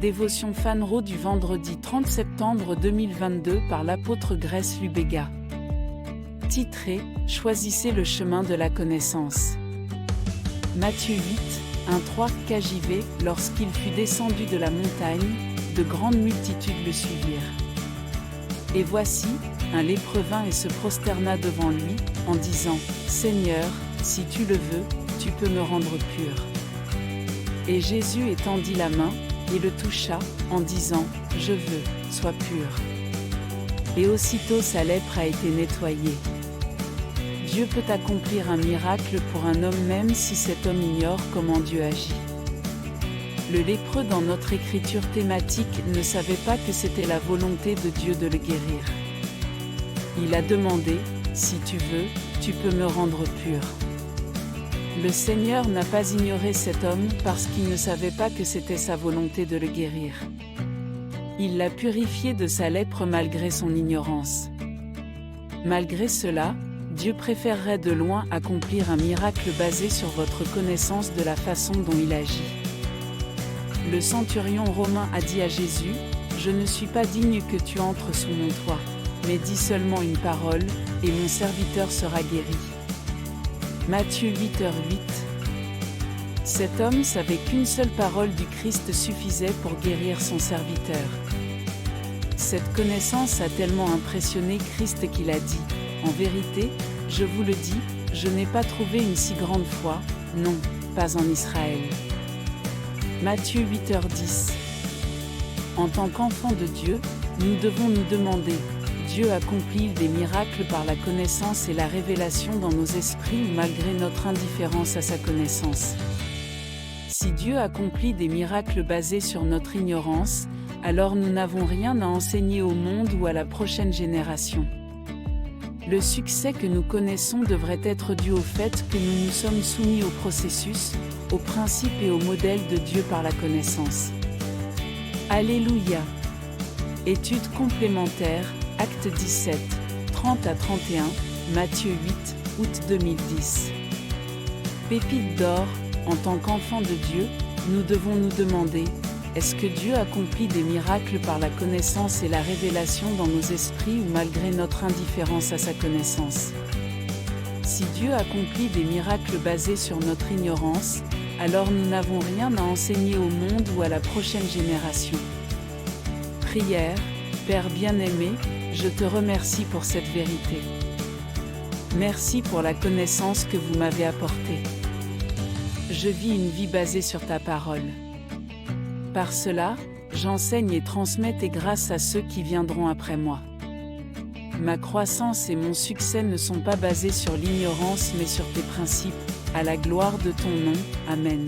Dévotion Fanro du vendredi 30 septembre 2022 par l'apôtre Grace Lubega. Titré « Choisissez le chemin de la connaissance ». Matthieu 8, 1-3 KJV. Lorsqu'il fut descendu de la montagne, de grandes multitudes le suivirent. Et voici, un lépreux vint et se prosterna devant lui, en disant « Seigneur, si tu le veux, tu peux me rendre pur. » Et Jésus étendit la main, et le toucha, en disant « Je veux, sois pur. » Et aussitôt sa lèpre a été nettoyée. Dieu peut accomplir un miracle pour un homme même si cet homme ignore comment Dieu agit. Le lépreux dans notre écriture thématique ne savait pas que c'était la volonté de Dieu de le guérir. Il a demandé « Si tu veux, tu peux me rendre pur. » Le Seigneur n'a pas ignoré cet homme parce qu'il ne savait pas que c'était sa volonté de le guérir. Il l'a purifié de sa lèpre malgré son ignorance. Malgré cela, Dieu préférerait de loin accomplir un miracle basé sur votre connaissance de la façon dont il agit. Le centurion romain a dit à Jésus « Je ne suis pas digne que tu entres sous mon toit, mais dis seulement une parole, et mon serviteur sera guéri. » Matthieu 8h08. Cet homme savait qu'une seule parole du Christ suffisait pour guérir son serviteur. Cette connaissance a tellement impressionné Christ qu'il a dit « En vérité, je vous le dis, je n'ai pas trouvé une si grande foi, non, pas en Israël. » Matthieu 8h10. En tant qu'enfants de Dieu, nous devons nous demander Dieu accomplit des miracles par la connaissance et la révélation dans nos esprits ou malgré notre indifférence à sa connaissance. Si Dieu accomplit des miracles basés sur notre ignorance, alors nous n'avons rien à enseigner au monde ou à la prochaine génération. Le succès que nous connaissons devrait être dû au fait que nous nous sommes soumis au processus, aux principes et au modèle de Dieu par la connaissance. Alléluia! Étude complémentaire, Acte 17, 30-31, Matthieu 8, août 2010. Pépite d'or, en tant qu'enfants de Dieu, nous devons nous demander, est-ce que Dieu accomplit des miracles par la connaissance et la révélation dans nos esprits ou malgré notre indifférence à sa connaissance? Si Dieu accomplit des miracles basés sur notre ignorance, alors nous n'avons rien à enseigner au monde ou à la prochaine génération. Prière, Père bien-aimé, je te remercie pour cette vérité. Merci pour la connaissance que vous m'avez apportée. Je vis une vie basée sur ta parole. Par cela, j'enseigne et transmets tes grâces à ceux qui viendront après moi. Ma croissance et mon succès ne sont pas basés sur l'ignorance mais sur tes principes, à la gloire de ton nom. Amen.